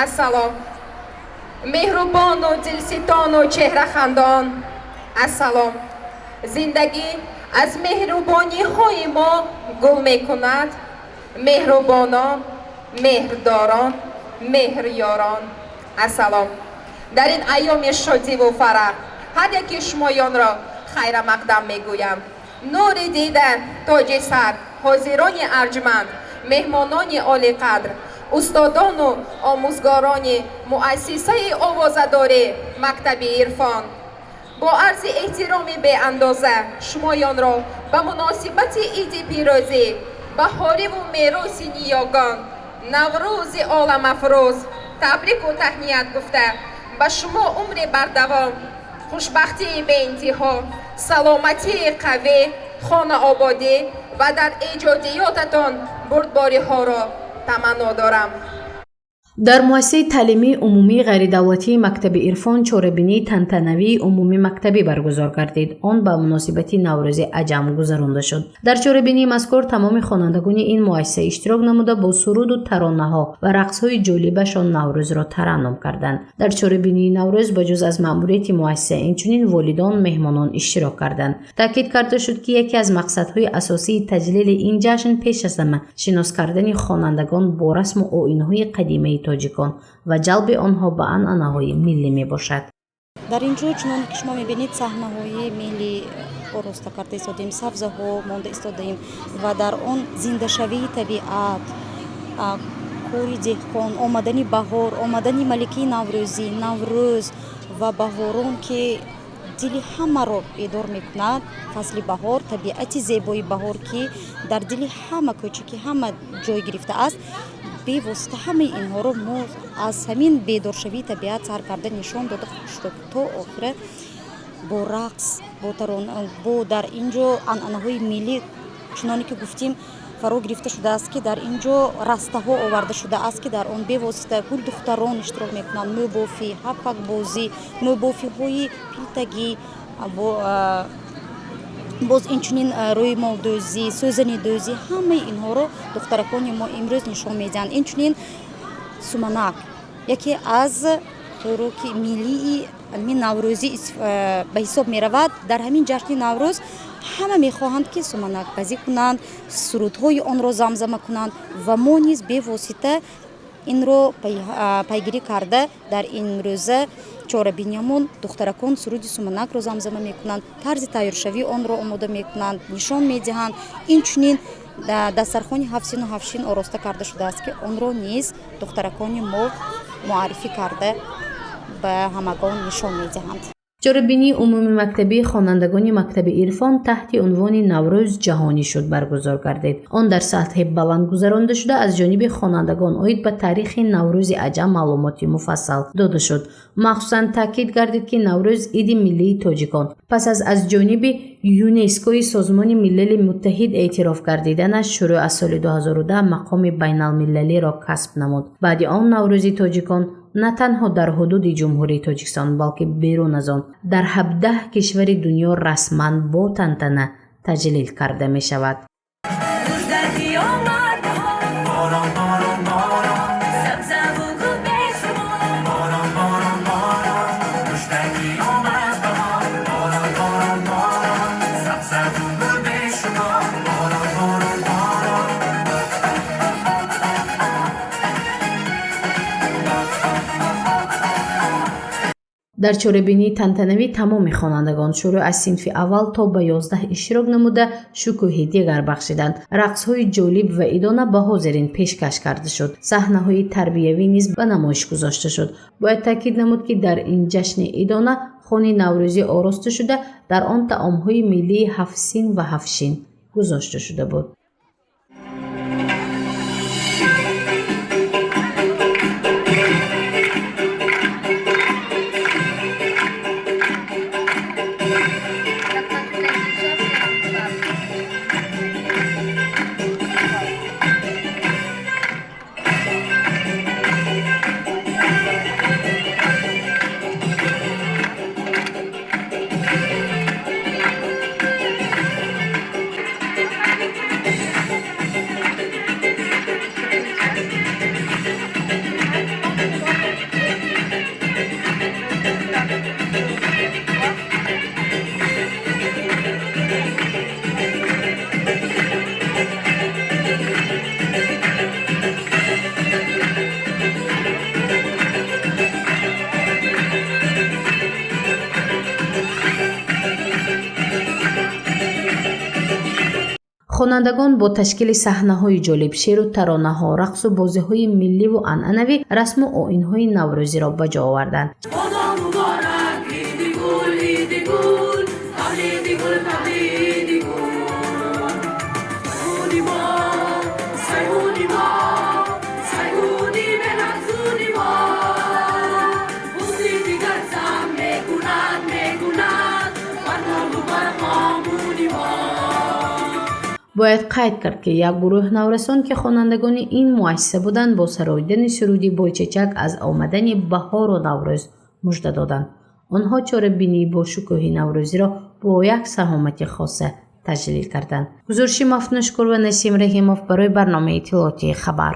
Assalom. Mehrubonu dilsitonu chehrahandon. Assalom. Zindagӣ аз меҳрубониҳои мо гул мекунад. Меҳрубонон, меҳрдорон, меҳрёрон. Асалом. Дар ин айёми шодиву фараҳ ҳар яки шумоёнро хайра мақдам мегӯям. нури дида, тоҷи сар, ҳозирони арҷманд, меҳмонони олиқадр, устодону омӯзгорони муассисаи овозадорӣ Мактаби Ирфон, бо арзи эҳтироми беандоза шумоёнро ба муносибати Иди Пирӯзӣ, баҳориву мероси ниёгон, Наврӯзи оламафрӯз табрику таҳният гуфта, ба шумо умри бардавом, хушбахтии беинтиҳо, саломатии қавӣ, хонаободӣ ва дар эҷодиётатон бурдбориҳоро таманно дорам. дар муассисаи таълимии умумии ғайридавлатии Мактаби Ирфон чорабинии тантанавии умумӣ мактабӣ баргузор гардид. Он ба муносибати Наврӯзи аҷам гузаронда шуд. дар чорабинии мазкур тамоми хонандагони ин муассиса иштирок намуда бо суруду таронаҳо ва рақсҳои ҷолибашон Наврӯзро тараннум карданд. дар чорабинии Наврӯз ба ҷуз аз маъмурияти муассиса инчунин волидон, меҳмонон иштирок карданд. таъкид карда шуд ки яке аз мақсадҳои асосии таҷлили ин ҷашн пеш аз ҳама шинос кардани хонандагон бо расму оинҳои қадимаи тоҷикон ва ҷалби онҳо ба анъанаҳои миллӣ мебошад. дар ин ҷо чуноне ки шумо мебинед саҳнаҳои милли ороста карда истодаем, сабзаҳо монда истодаем ва дар он зиндашавии табиат, кори деҳқон, омадани баҳор, омадани маликаи Наврӯзӣ, Наврӯз ва баҳорон ки дили ҳамаро бедор мекунад. фасли баҳор, табиати зебои баҳор ки дар дили ҳама кӯчаки ҳама ҷой гирифтааст. бевосита ҳамаи инҳоро мо аз ҳамин бедоршавии табиат сар карда нишон дода шуд то охира бо рақс, бо тарона, бо дар ин ҷо анъанаҳои миллӣ чуноне ки гуфтим фаро гирифта шудааст ки дар ин ҷо растаҳо оварда шудааст ки дар он бевосита кул духтарон иштирок мекунанд. мӯбофӣ, ҳаппакбозӣ, мӯбофиҳои пилтагӣ, боз инчунин рӯймолдӯзӣ, сӯзанидӯзӣ, ҳамаи инҳоро духтаракони мо имрӯз нишон медиҳанд. инчунин суманак яке аз хӯроки миллии Наврӯзӣ ба ҳисоб меравад. дар ҳамин ҷашни Наврӯз ҳама мехоҳанд ки суманак базӣ кунанд, сурудҳои онро замзама кунанд ва мо низ бевосита инро пайгирӣ карда дар ин рӯза чорабиниямон духтаракон суруди суманакро замзама мекунанд, тарзи тайёршавии онро омода мекунанд, нишон медиҳанд. инчунин дастархони ҳафсину ҳафшин ороста карда шудааст ки онро низ духтаракони мо муаррифӣ карда ба ҳамагон нишон медиҳанд. чорабинии умумии мактабии хонандагони Мактаби Ирфон таҳти унвони Наврӯз ҷаҳонӣ шуд баргузор гардид. он дар сатҳи баланд гузаронда шуда аз ҷониби хонандагон оид ба таърихи Наврӯзи аҷам маълумоти муфассал дода шуд. махсусан таъкид гардид ки Наврӯз иди миллии тоҷикон пас аз ҷониби ЮНЕСКОи Созмони Милали Муттаҳид эътироф гардиданаш шурӯъ аз соли 2010 мақоми байналмилалиро касб намуд. баъди он Наврӯзи тоҷикон на танҳо дар ҳудуди ҷумҳурии Тоҷикистон балки берун аз он дар 17 кишвари дунё расман бо тантана таҷлил карда мешавад. дар чорабинии тантанавӣ тамоми хонандагон шурӯъ аз синфи аввал то ба 11 иштирок намуда шукӯҳи дигар бахшиданд. рақсҳои ҷолиб ва идона ба ҳозирин пешкаш карда шуд. саҳнаҳои тарбиявӣ низ ба намоиш гузошта шуд. бояд таъкид намуд ки дар ин ҷашни идона хони Наврӯзӣ ороста шуда дар он таомҳои миллии ҳафсин ва ҳафшин гузошта шуда буд. خانندگان با تشکیل صحنه‌های جالب، شعر و ترانه‌ها، رقص و بازی‌های ملی و عنعنوی رسم و آیین‌های نوروزی را به جا آوردند. باید قید کرد که یک گروه نورسان که خوانندگان این مؤسسه بودند با سراییدن سرودی بوی چچک از آمدن بهار و نوروز مژده دادند. آنها چاره‌بینی با شکوه نوروزی را با یک سهامت خاصه تجلیل کردند. گزارش مفنوشکر و نسیم رحیموف برای برنامه اطلاعاتی خبر.